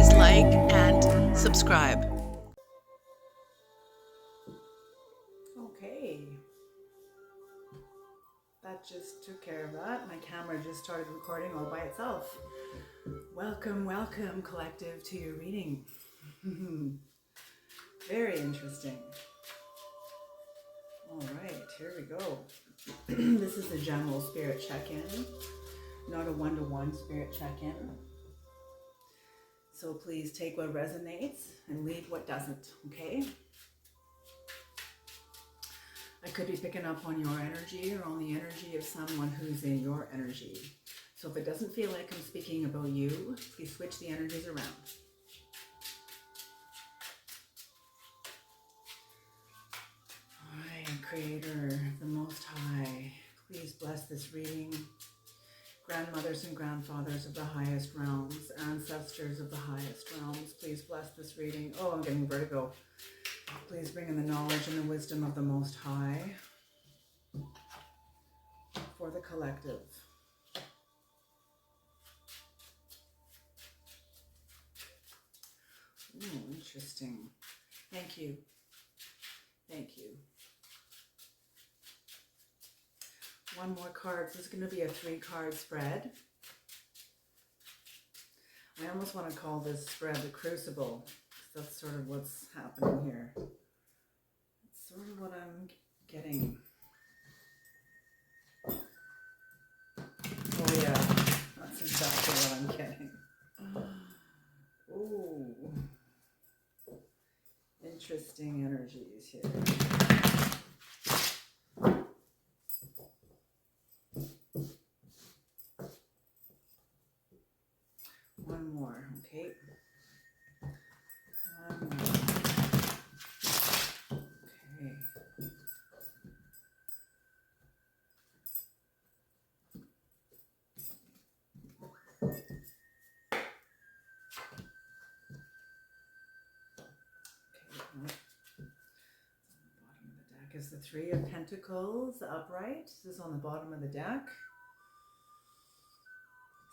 please like and subscribe. Okay, that just took care of that. My camera just started recording all by itself. Welcome, welcome, collective, to your reading. Very interesting. All right, here we go. This is a general spirit check-in, not a one-to-one spirit check-in. So please take what resonates and leave what doesn't, okay? I could be picking up on your energy or on the energy of someone who's in your energy. So if it doesn't feel like I'm speaking about you, please switch the energies around. All right, Creator, the Most High, please bless this reading. Grandmothers and grandfathers of the highest realms, ancestors of the highest realms, please bless this reading. Oh, I'm getting vertigo. Please bring in the knowledge and the wisdom of the Most High for the collective. Ooh, interesting. Thank you. Thank you. One more card. This is going to be a 3-card spread. I almost want to call this spread the Crucible. That's sort of what's happening here. It's sort of what I'm getting. Oh yeah, that's exactly what I'm getting. Ooh. Interesting energies here. One more, okay. One more. Okay. Is the 3 of Pentacles upright. This is on the bottom of the deck.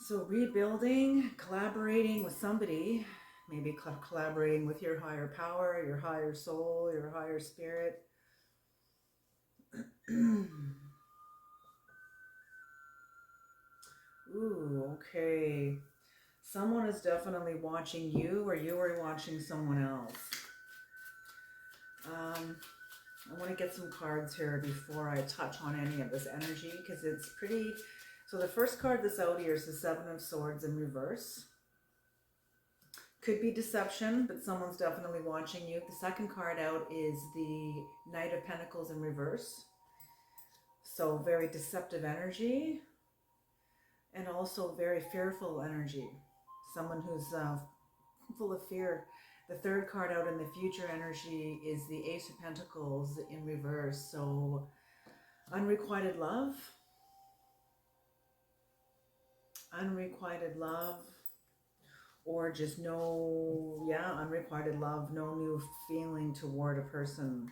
So rebuilding, collaborating with somebody, maybe collaborating with your higher power, your higher soul, your higher spirit. Ooh, okay. Someone is definitely watching you, or you are watching someone else. I want to get some cards here before I touch on any of this energy, because it's pretty... So the first card that's out here is the 7 of Swords in reverse. Could be deception, but someone's definitely watching you. The second card out is the Knight of Pentacles in reverse. So very deceptive energy. And also very fearful energy. Someone who's full of fear. The third card out in the future energy is the Ace of Pentacles in reverse. So unrequited love. Unrequited love. Or just no, unrequited love. No new feeling toward a person.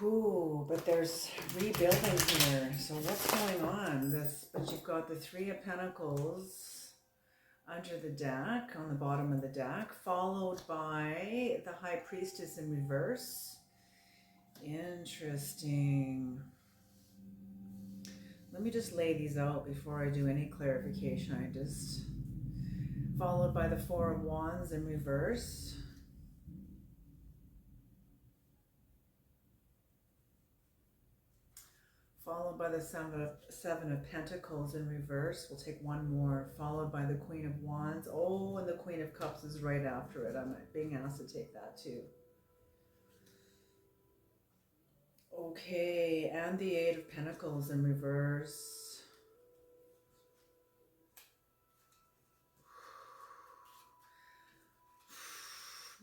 Ooh, but there's rebuilding here. So what's going on? But you've got the 3 of Pentacles under the deck, on the bottom of the deck, followed by the High Priestess in reverse. Interesting. Let me just lay these out before I do any clarification. Followed by the 4 of Wands in reverse. Followed by the 7 of Pentacles in reverse. We'll take one more. Followed by the Queen of Wands. Oh, and the Queen of Cups is right after it. I'm being asked to take that too. Okay, and the 8 of Pentacles in reverse.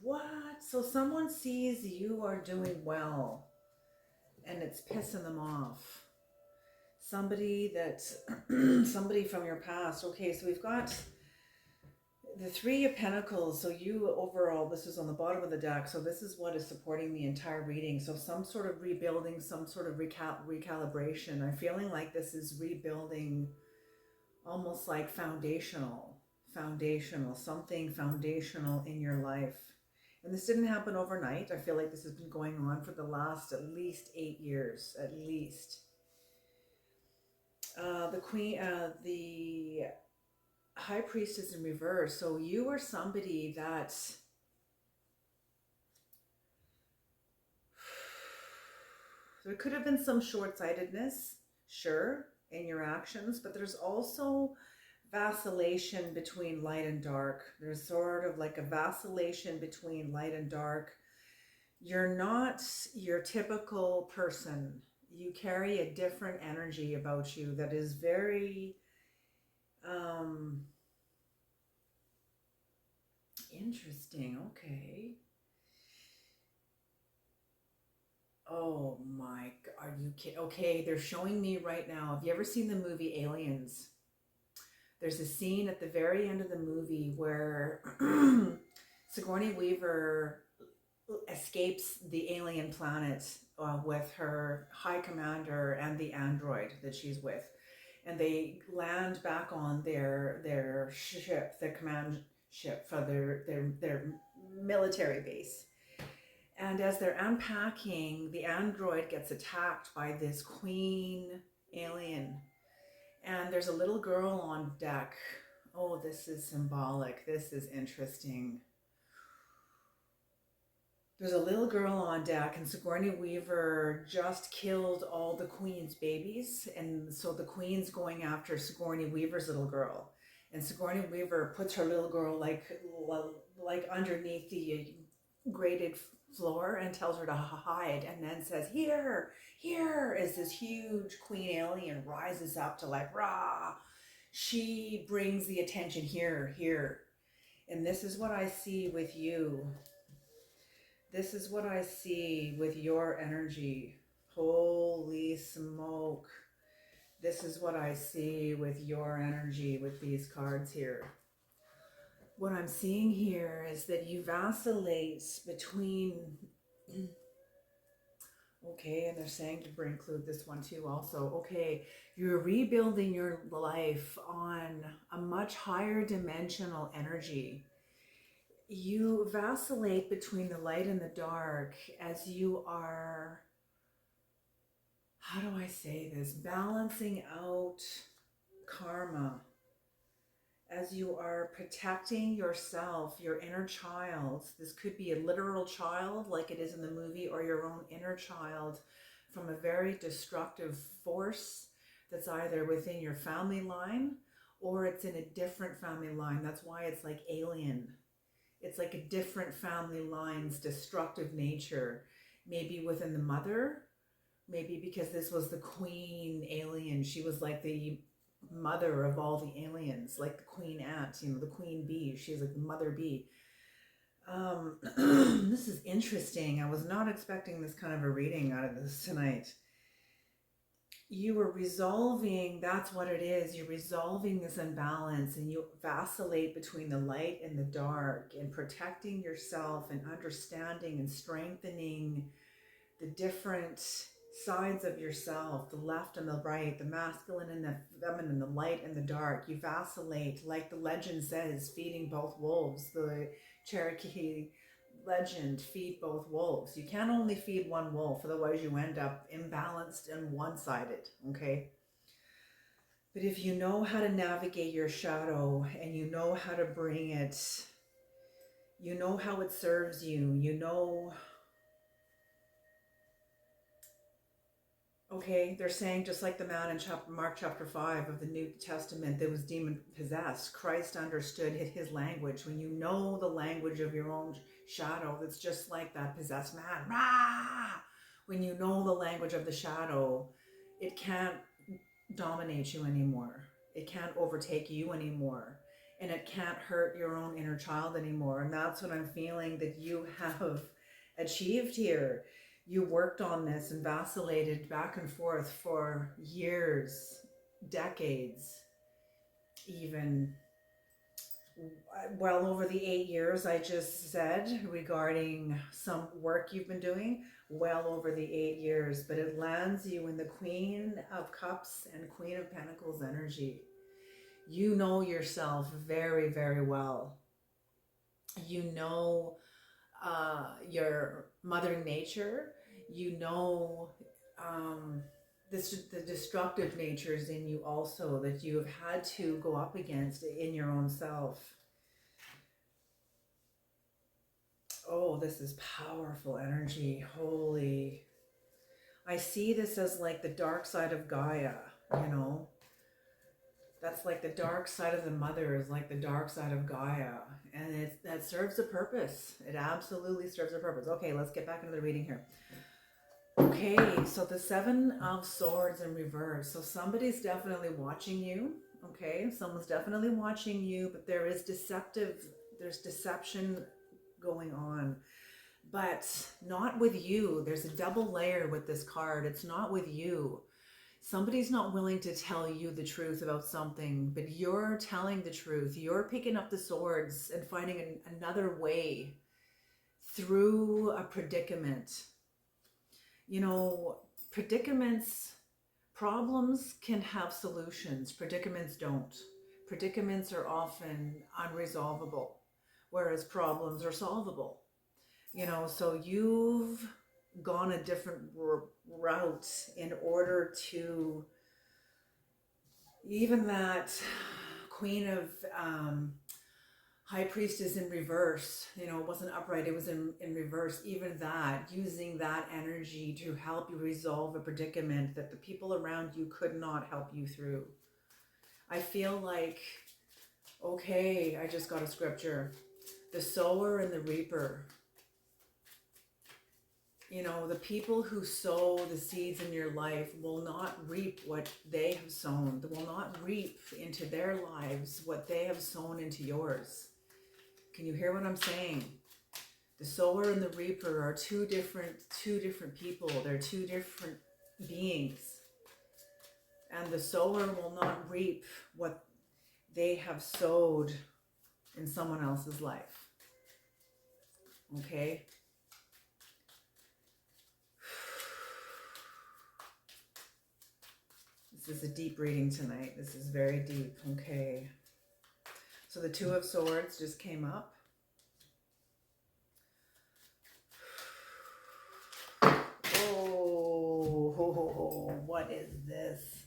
What? So someone sees you are doing well and it's pissing them off. Somebody somebody from your past. Okay, so we've got the 3 of Pentacles. So you overall, this is on the bottom of the deck. So this is what is supporting the entire reading. So some sort of rebuilding, some sort of recalibration. I'm feeling like this is rebuilding, almost like foundational foundational, something foundational in your life. And this didn't happen overnight. I feel like this has been going on for the last at least 8 years, at least. The high priestess in reverse. So you are somebody that there could have been some short-sightedness, sure, in your actions, but there's also vacillation between light and dark. There's sort of like a vacillation between light and dark. You're not your typical person. You carry a different energy about you that is very interesting. Okay. Oh my, are you kidding? Okay, they're showing me right now. Have you ever seen the movie Aliens? There's a scene at the very end of the movie where Sigourney Weaver escapes the alien planet with her high commander and the android that she's with, and they land back on their ship, their command ship for their military base. And as they're unpacking, the android gets attacked by this queen alien. And there's a little girl on deck. Oh, this is symbolic. This is interesting. There's a little girl on deck, and Sigourney Weaver just killed all the queen's babies. And so the queen's going after Sigourney Weaver's little girl. And Sigourney Weaver puts her little girl like underneath the grated floor and tells her to hide, and then says, here, as this huge queen alien rises up to like, rah. She brings the attention here. And this is what I see with you. This is what I see with your energy. Holy smoke. This is what I see with your energy with these cards here. What I'm seeing here is that you vacillate between, okay, and they're saying to include this one too also, okay, you're rebuilding your life on a much higher dimensional energy. You vacillate between the light and the dark as you are, how do I say this, balancing out karma, as you are protecting yourself, your inner child. This could be a literal child like it is in the movie, or your own inner child from a very destructive force that's either within your family line or it's in a different family line. That's why it's like alien. It's like a different family line's destructive nature, maybe within the mother, maybe because this was the queen alien. She was like the mother of all the aliens, like the queen ant, the queen bee. She's like the mother bee. This is interesting. I was not expecting this kind of a reading out of this tonight. You are resolving, that's what it is. You're resolving this imbalance, and you vacillate between the light and the dark, and protecting yourself and understanding and strengthening the different sides of yourself, the left and the right, the masculine and the feminine, the light and the dark. You vacillate, like the legend says, feeding both wolves. The Cherokee legend, feed both wolves. You can't only feed one wolf, otherwise you end up imbalanced and one-sided, okay? But if you know how to navigate your shadow, and you know how to bring it, you know how it serves you, you know. Okay, they're saying just like the man in Mark chapter 5 of the New Testament that was demon possessed, Christ understood his language. When you know the language of your own shadow, that's just like that possessed man. Rah! When you know the language of the shadow, it can't dominate you anymore. It can't overtake you anymore. And it can't hurt your own inner child anymore. And that's what I'm feeling that you have achieved here. You worked on this and vacillated back and forth for years, decades, even well over the 8 years I just said regarding some work you've been doing, well over the 8 years, but it lands you in the Queen of Cups and Queen of Pentacles energy. You know yourself very, very well. You know your mother nature. You know the destructive natures in you also that you have had to go up against in your own self. Oh, this is powerful energy. Holy. I see this as like the dark side of Gaia, you know? That's like the dark side of the mother is like the dark side of Gaia. And that serves a purpose. It absolutely serves a purpose. Okay, let's get back into the reading here. Okay, so the Seven of Swords in reverse. So somebody's definitely watching you. Okay, someone's definitely watching you, but there's deception going on. But not with you. There's a double layer with this card. It's not with you. Somebody's not willing to tell you the truth about something, but you're telling the truth. You're picking up the swords and finding another way through a predicament. You know, problems can have solutions. Predicaments don't. Predicaments are often unresolvable, whereas problems are solvable. You know, so you've gone a different route in order to, even that Queen of High Priestess in reverse, you know, it wasn't upright, it was in reverse. Even that, using that energy to help you resolve a predicament that the people around you could not help you through. I feel like, okay, I just got a scripture. The sower and the reaper. You know, the people who sow the seeds in your life will not reap what they have sown. They will not reap into their lives what they have sown into yours. Can you hear what I'm saying? The sower and the reaper are two different people. They're two different beings. And the sower will not reap what they have sowed in someone else's life. Okay? This is a deep reading tonight. This is very deep. Okay. So the Two of Swords just came up. Oh, what is this?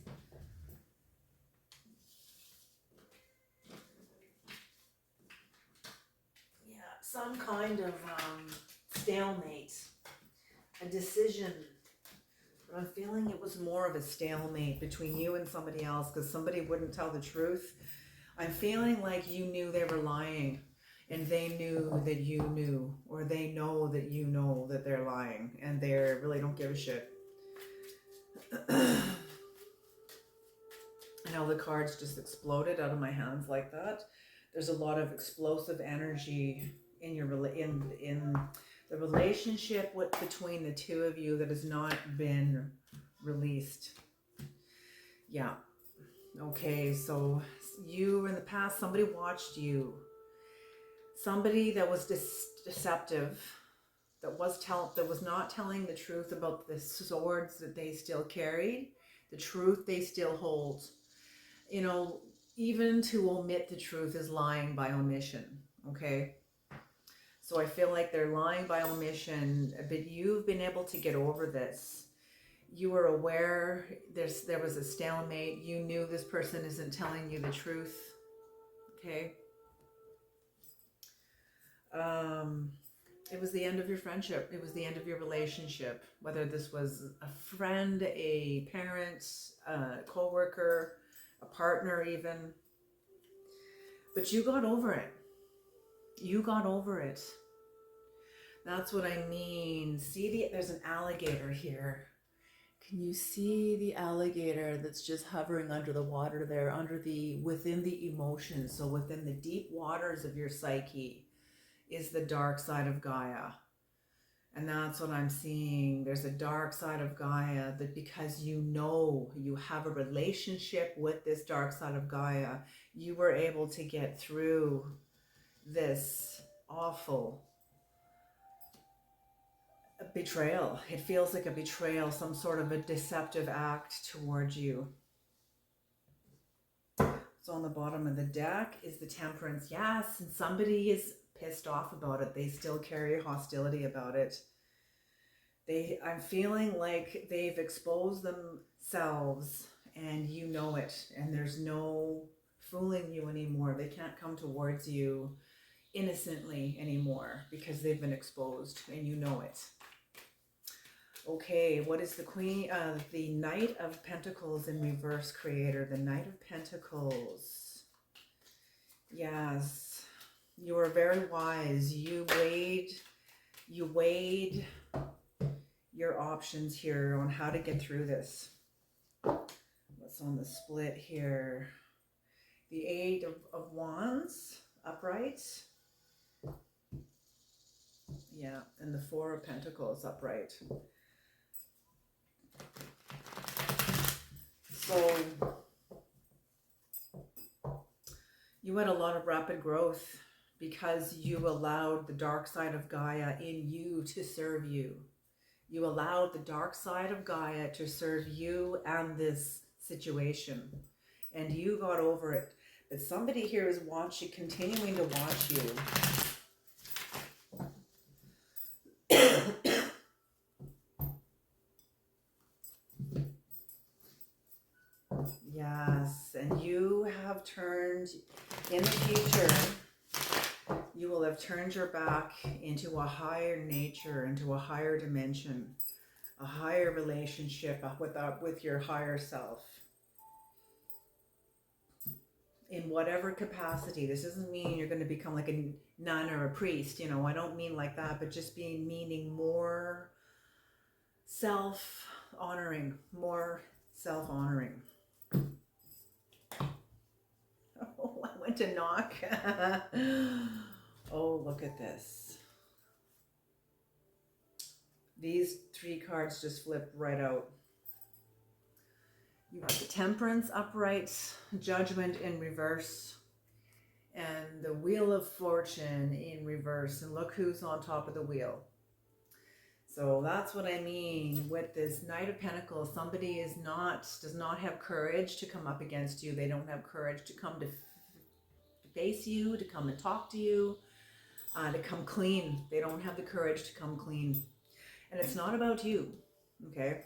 Yeah, some kind of stalemate, a decision. But I'm feeling it was more of a stalemate between you and somebody else because somebody wouldn't tell the truth. I'm feeling like you knew they were lying and they knew that you knew, or they know that you know that they're lying and they really don't give a shit. I know the cards just exploded out of my hands like that. There's a lot of explosive energy in your in the relationship between the two of you that has not been released. Yeah. Okay, so you in the past, somebody watched you. Somebody that was deceptive, that was not telling the truth about the swords that they still carried, the truth they still hold. You know, even to omit the truth is lying by omission, okay? So I feel like they're lying by omission, but you've been able to get over this. You were aware there was a stalemate. You knew this person isn't telling you the truth, okay? It was the end of your friendship. It was the end of your relationship, whether this was a friend, a parent, a co-worker, a partner even. But you got over it. You got over it. That's what I mean. See, there's an alligator here. Can you see the alligator that's just hovering under the water there, within the emotions, so within the deep waters of your psyche is the dark side of Gaia. And that's what I'm seeing. There's a dark side of Gaia that because you know you have a relationship with this dark side of Gaia, you were able to get through this awful betrayal. It feels like a betrayal, some sort of a deceptive act towards you. So on the bottom of the deck is the Temperance. Yes, and somebody is pissed off about it. They still carry hostility about it. I'm feeling like they've exposed themselves and you know it, and there's no fooling you anymore. They can't come towards you innocently anymore because they've been exposed and you know it. Okay, what is the Knight of Pentacles in reverse, Creator? The Knight of Pentacles. Yes, you were very wise. You weighed your options here on how to get through this. What's on the split here? The Eight of Wands, upright. Yeah, and the Four of Pentacles, upright. So you had a lot of rapid growth because you allowed the dark side of Gaia in you to serve you. You allowed the dark side of Gaia to serve you and this situation. And you got over it. But somebody here is continuing to watch you. Yes, and you have turned, in the future, you will have turned your back into a higher nature, into a higher dimension, a higher relationship with your higher self. In whatever capacity. This doesn't mean you're going to become like a nun or a priest, you know, I don't mean like that, but just meaning more self-honoring, more self-honoring. Oh, I went to knock. Oh, look at this. These three cards just flip right out. You have the Temperance upright, Judgment in reverse, and the Wheel of Fortune in reverse. And look who's on top of the wheel. So that's what I mean with this Knight of Pentacles. Somebody does not have courage to come up against you. They don't have courage to come to face you, to come and talk to you, to come clean. They don't have the courage to come clean. And it's not about you, okay?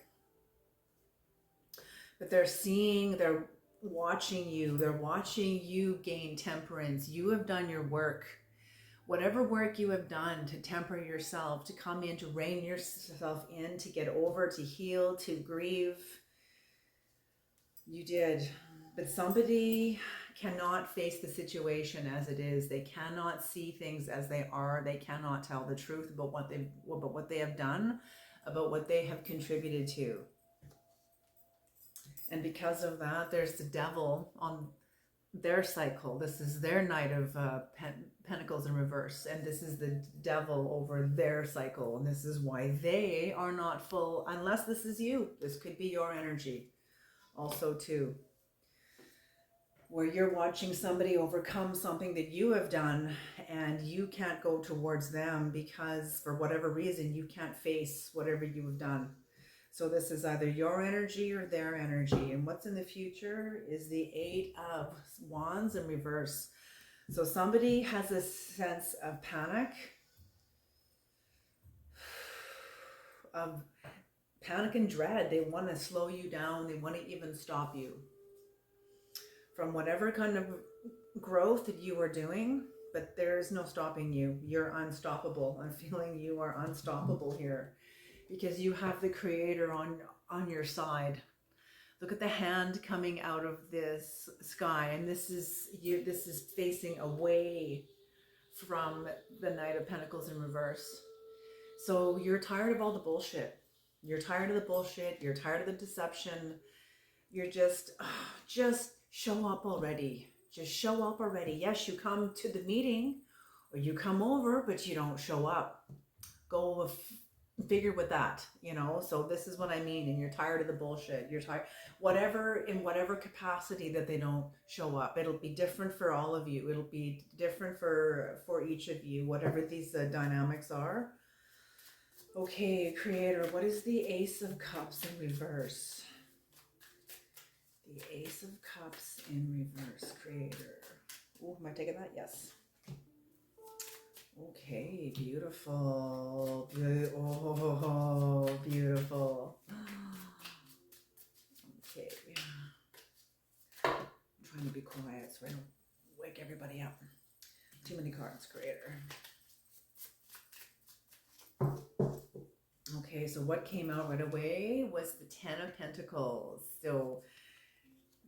But they're watching you gain temperance. You have done your work. Whatever work you have done to temper yourself, to come in, to rein yourself in, to get over, to heal, to grieve, you did. But somebody cannot face the situation as it is. They cannot see things as they are. They cannot tell the truth about what they have done, about what they have contributed to. And because of that, there's the devil on their cycle. This is their Knight of Pentacles in reverse, and this is the devil over their cycle, and this is why they are not full, unless this is you. This could be your energy also too, where you're watching somebody overcome something that you have done, and you can't go towards them because for whatever reason you can't face whatever you have done. So this is either your energy or their energy. And what's in the future is the Eight of Wands in reverse. So somebody has a sense of panic, and dread. They want to slow you down. They want to even stop you from whatever kind of growth that you are doing, but there's no stopping you. You're unstoppable. I'm feeling you are unstoppable here. Because you have the Creator on your side. Look at the hand coming out of this sky, and this is facing away from the Knight of Pentacles in reverse. So you're tired of all the bullshit. You're tired of the bullshit. You're tired of the deception. You're just show up already. Just show up already. Yes, you come to the meeting, or you come over, but you don't show up. Go figure with that, you know. So this is what I mean. And you're tired of the bullshit. You're tired, in whatever capacity that they don't show up. It'll be different for all of you. It'll be different for each of you, whatever these dynamics are. Okay, Creator, what is the Ace of Cups in reverse? The Ace of Cups in reverse, Creator. Oh, am I taking that? Yes. Okay, beautiful. Oh, beautiful. Okay. I'm trying to be quiet so I don't wake everybody up. Too many cards, Creator. Okay, so what came out right away was the Ten of Pentacles. So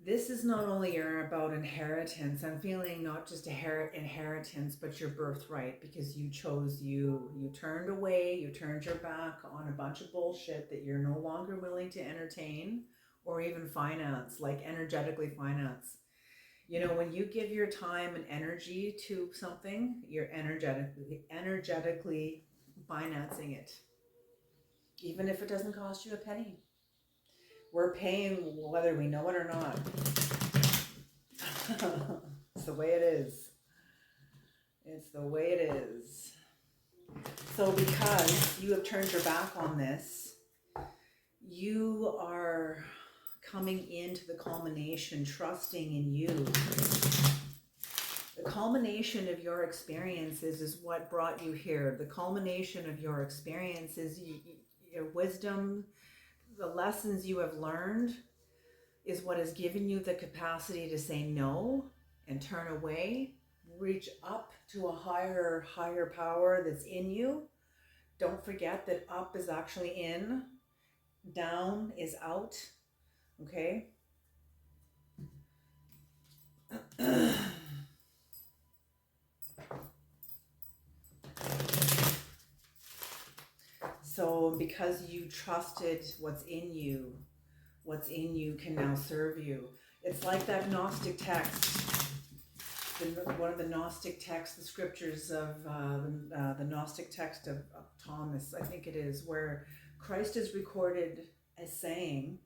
this is not only about inheritance. I'm feeling not just inheritance, but your birthright, because you chose you. You turned away, you turned your back on a bunch of bullshit that you're no longer willing to entertain or even finance, like energetically finance. You know, when you give your time and energy to something, you're energetically financing it, even if it doesn't cost you a penny. We're paying whether we know it or not. It's the way it is. It's the way it is. So because you have turned your back on this, you are coming into the culmination, trusting in you. The culmination of your experiences is what brought you here. The culmination of your experiences, your wisdom, the lessons you have learned is what has given you the capacity to say no and turn away, reach up to a higher power that's in you. Don't forget that up is actually in, down is out, okay? So because you trusted what's in you can now serve you. It's like that Gnostic text, one of the Gnostic texts, the scriptures of the Gnostic text of Thomas, I think it is, where Christ is recorded as saying,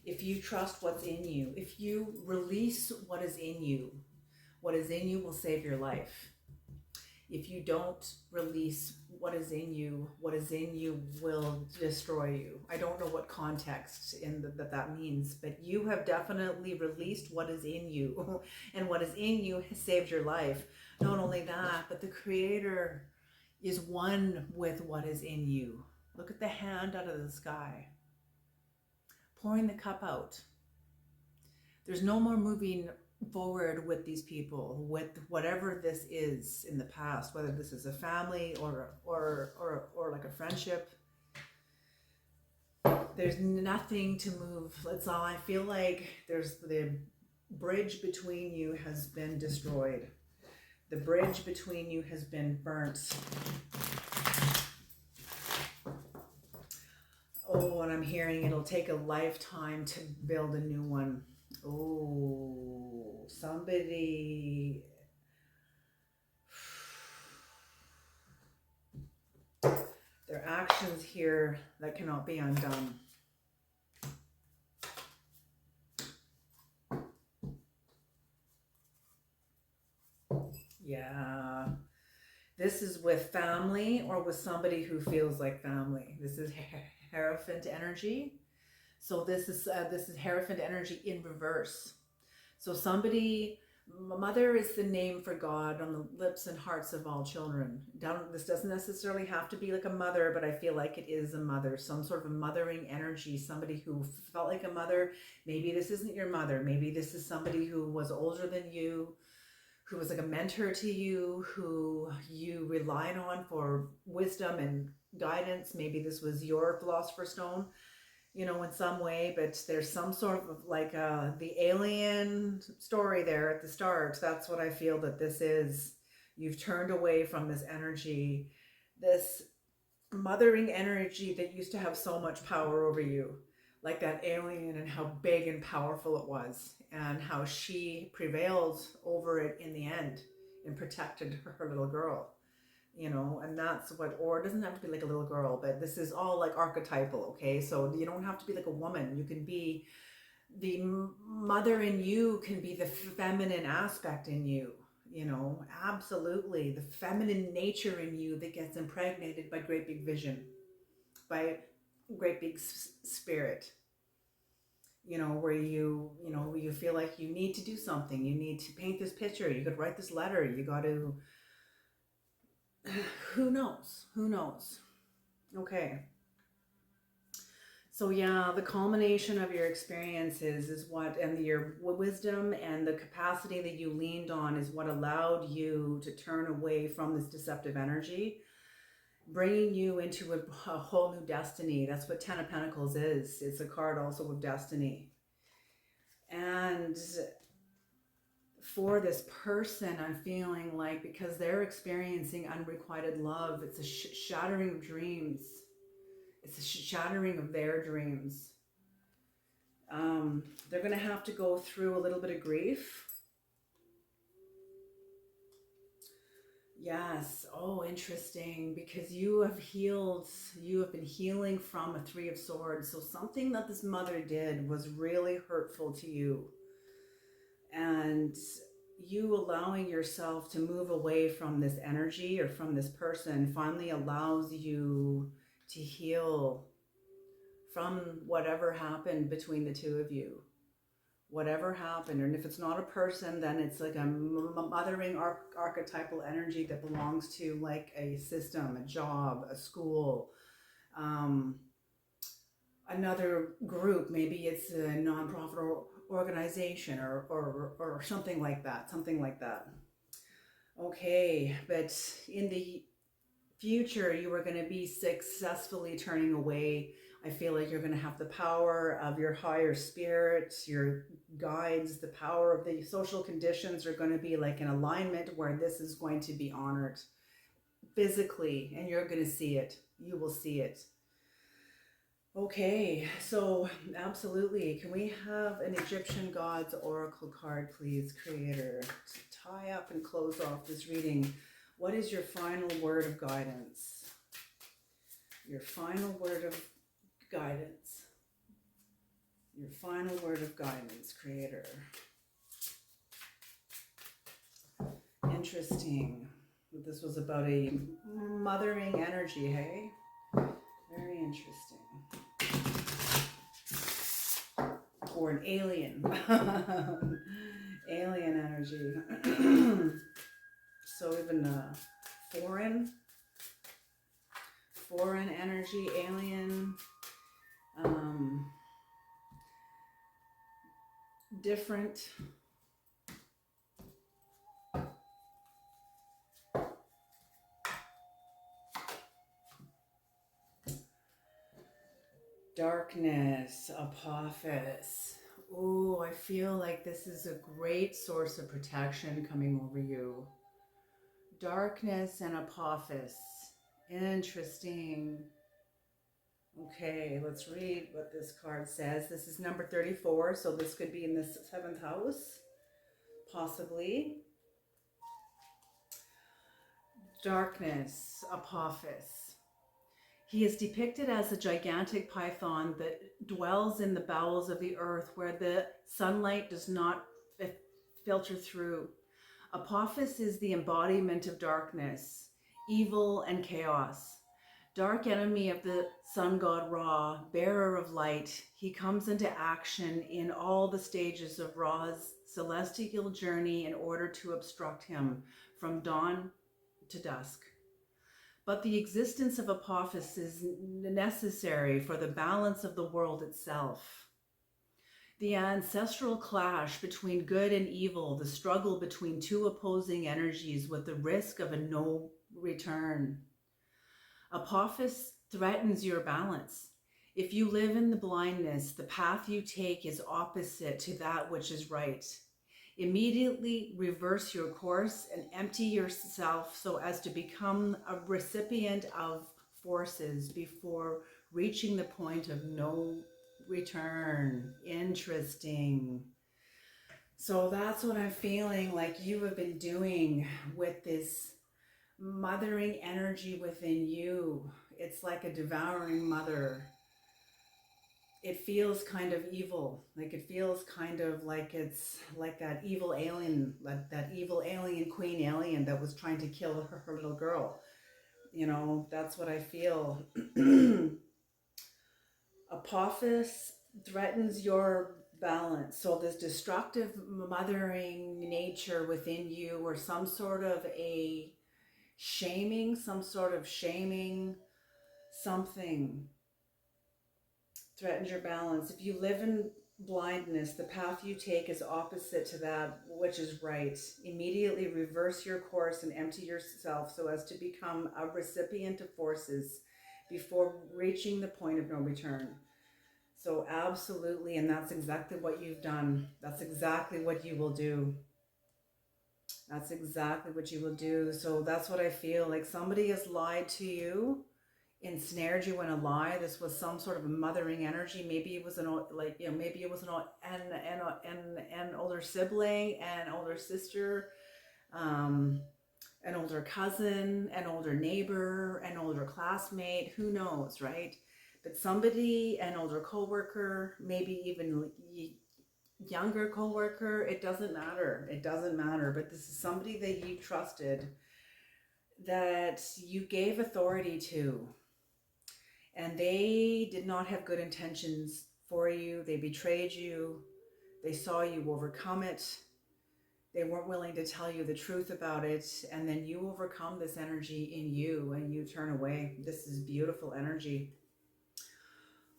if you trust what's in you, if you release what is in you will save your life. If you don't release what is in you will destroy you. I don't know what context that means, but you have definitely released what is in you, and what is in you has saved your life. Not only that, but the Creator is one with what is in you. Look at the hand out of the sky, pouring the cup out. There's no more moving forward with these people, with whatever this is in the past, whether this is a family or like a friendship. There's nothing to move. That's all. I feel like there's the bridge between you has been destroyed. The bridge between you has been burnt. Oh, and I'm hearing it'll take a lifetime to build a new one. Oh, somebody. There are actions here that cannot be undone. Yeah. This is with family or with somebody who feels like family. This is Hierophant energy. So this is Hierophant energy in reverse. So somebody, mother is the name for God on the lips and hearts of all children. This doesn't necessarily have to be like a mother, but I feel like it is a mother, some sort of a mothering energy, somebody who felt like a mother. Maybe this isn't your mother. Maybe this is somebody who was older than you, who was like a mentor to you, who you relied on for wisdom and guidance. Maybe this was your philosopher's stone, you know, in some way, but there's some sort of like the alien story there at the start. That's what I feel that this is. You've turned away from this energy, this mothering energy that used to have so much power over you, like that alien, and how big and powerful it was, and how she prevailed over it in the end and protected her little girl. You know, and that's what, or it doesn't have to be like a little girl, but this is all like archetypal, okay? So you don't have to be like a woman. You can be, the mother in you can be the feminine aspect in you, you know, absolutely. The feminine nature in you that gets impregnated by great big vision, by great big spirit. where you feel like you need to do something. You need to paint this picture. You could write this letter. You got to, who knows? Who knows? Okay. So yeah, the culmination of your experiences is what, and your wisdom and the capacity that you leaned on is what allowed you to turn away from this deceptive energy, bringing you into a whole new destiny. That's what Ten of Pentacles is. It's a card also of destiny. And for this person, I'm feeling like, because they're experiencing unrequited love, it's a shattering of dreams. It's a shattering of their dreams. They're going to have to go through a little bit of grief. Yes. Oh, interesting. Because you have healed, you have been healing from a Three of Swords. So something that this mother did was really hurtful to you. And you allowing yourself to move away from this energy or from this person finally allows you to heal from whatever happened between the two of you. Whatever happened. And if it's not a person, then it's like a mothering archetypal energy that belongs to like a system, a job, a school, another group. Maybe it's a nonprofit organization or something like that. Something like that. Okay, but in the future, you are going to be successfully turning away. I feel like you're going to have the power of your higher spirit, your guides, the power of the social conditions are going to be like an alignment where this is going to be honored physically, and you're going to see it. You will see it. Okay, so absolutely. Can we have an Egyptian Gods Oracle card, please, Creator, to tie up and close off this reading? What is your final word of guidance? Your final word of guidance. Your final word of guidance, Creator. Interesting. This was about a mothering energy, hey? Very interesting. Or an alien. Alien energy. So even foreign energy, alien, different. Darkness, Apophis. Oh, I feel like this is a great source of protection coming over you. Darkness and Apophis. Interesting. Okay, let's read what this card says. This is number 34, so this could be in the 7th house, possibly. Darkness, Apophis. He is depicted as a gigantic python that dwells in the bowels of the earth where the sunlight does not filter through. Apophis is the embodiment of darkness, evil, and chaos. Dark enemy of the sun god Ra, bearer of light, he comes into action in all the stages of Ra's celestial journey in order to obstruct him from dawn to dusk. But the existence of Apophis is necessary for the balance of the world itself. The ancestral clash between good and evil, the struggle between two opposing energies with the risk of a no return. Apophis threatens your balance. If you live in the blindness, the path you take is opposite to that which is right. Immediately reverse your course and empty yourself so as to become a recipient of forces before reaching the point of no return. Interesting. So that's what I'm feeling like you have been doing with this mothering energy within you. It's like a devouring mother. It feels kind of evil. Like it feels kind of like it's like that evil alien, like that evil alien, queen alien that was trying to kill her little girl. You know, that's what I feel. Apophis threatens your balance. So this destructive mothering nature within you, or some sort of a shaming, something threatens your balance. If you live in blindness, the path you take is opposite to that which is right. Immediately reverse your course and empty yourself so as to become a recipient of forces before reaching the point of no return. So absolutely, and that's exactly what you've done. That's exactly what you will do. That's exactly what you will do. So that's what I feel like. Somebody has lied to you, ensnared you in a lie. This was some sort of a mothering energy. Maybe it was maybe it was an older sibling, an older sister, um, an older cousin, an older neighbor, an older classmate. Who knows, right? But somebody, an older coworker, maybe even younger coworker. It doesn't matter. It doesn't matter. But this is somebody that you trusted, that you gave authority to, and they did not have good intentions for you. They betrayed you. They saw you overcome it. They weren't willing to tell you the truth about it. And then you overcome this energy in you and you turn away. This is beautiful energy.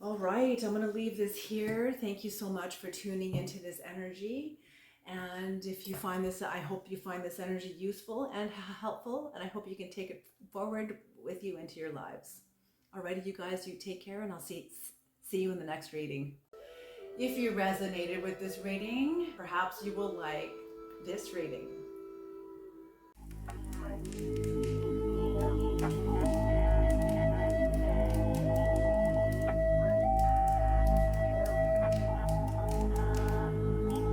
All right, I'm going to leave this here. Thank you so much for tuning into this energy. And if you find this, I hope you find this energy useful and helpful. And I hope you can take it forward with you into your lives. Alrighty, you guys, you take care, and I'll see you in the next reading. If you resonated with this reading, perhaps you will like this reading.